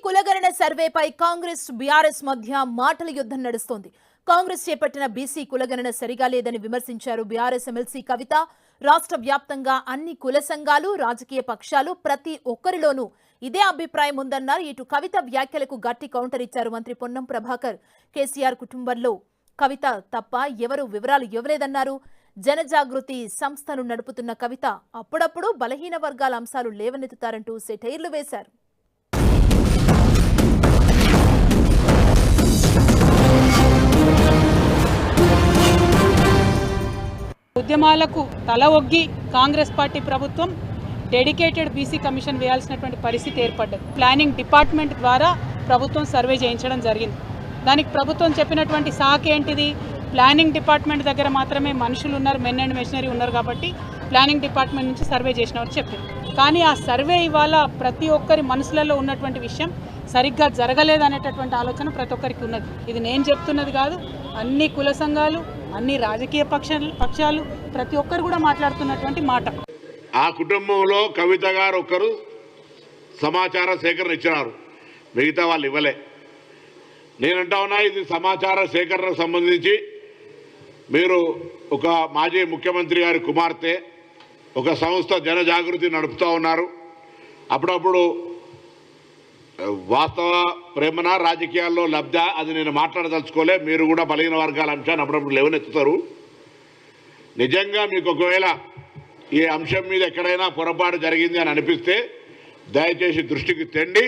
కులగణన సర్వేపై కాంగ్రెస్ బీఆర్ఎస్ మధ్య మాటల యుద్ధం నడుస్తోంది. కాంగ్రెస్ చేపట్టిన బీసీ కులగణన సరిగా లేదని విమర్శించారు బీఆర్ఎస్ ఎమ్మెల్సీ కవిత. రాష్ట్ర వ్యాప్తంగా అన్ని కుల సంఘాలు, రాజకీయ పక్షాలు ప్రతి ఒక్కరిలోనూ ఇదే అభిప్రాయం ఉందన్నారు. ఇటు కవిత వ్యాఖ్యలకు గట్టి కౌంటర్ ఇచ్చారు మంత్రి పొన్నం ప్రభాకర్. కేసీఆర్ కుటుంబంలో కవిత తప్ప ఎవరు వివరాలు ఇవ్వలేదన్నారు. జనజాగృతి సంస్థను నడుపుతున్న కవిత అప్పుడప్పుడు బలహీన వర్గాల అంశాలు లేవనెత్తుతారంటూ సెటైర్లు వేశారు. ఉద్యమాలకు తల ఒగ్గి కాంగ్రెస్ పార్టీ ప్రభుత్వం డెడికేటెడ్ బీసీ కమిషన్ వేయాల్సినటువంటి పరిస్థితి ఏర్పడ్డది. ప్లానింగ్ డిపార్ట్మెంట్ ద్వారా ప్రభుత్వం సర్వే చేయించడం జరిగింది. దానికి ప్రభుత్వం చెప్పినటువంటి సాకు ఏంటిది? ప్లానింగ్ డిపార్ట్మెంట్ దగ్గర మాత్రమే మనుషులు ఉన్నారు, మెన్ అండ్ మెషినరీ ఉన్నారు కాబట్టి ప్లానింగ్ డిపార్ట్మెంట్ నుంచి సర్వే చేసినవారు చెప్పారు. కానీ ఆ సర్వే ఇవాళ ప్రతి ఒక్కరి మనసులలో ఉన్నటువంటి విషయం సరిగ్గా జరగలేదనేటటువంటి ఆలోచన ప్రతి ఒక్కరికి ఉన్నది. ఇది నేను చెప్తున్నది కాదు, అన్ని కుల సంఘాలు, అన్ని రాజకీయ పక్షాలు ప్రతి ఒక్కరు కూడా మాట్లాడుతున్నటువంటి మాట. ఆ కుటుంబంలో కవిత గారు ఒకరు సమాచార సేకరణ ఇచ్చినారు, మిగతా వాళ్ళు ఇవ్వలే. నేనంటా ఉన్నా ఇది సమాచార సేకరణకు సంబంధించి మీరు ఒక మాజీ ముఖ్యమంత్రి గారి కుమార్తె ఒక సంస్థ జనజాగృతి నడుపుతూ ఉన్నారు. అప్పుడప్పుడు వాస్తవ ప్రేమన రాజకీయాల్లో లబ్ధ అది నేను మాట్లాడదలుచుకోలే. మీరు కూడా బలహీన వర్గాల అంశాన్ని అప్పుడప్పుడు లేవనెత్తుతారు. నిజంగా మీకు ఒకవేళ ఈ అంశం మీద ఎక్కడైనా పొరపాటు జరిగింది అని అనిపిస్తే దయచేసి దృష్టికి తెండి.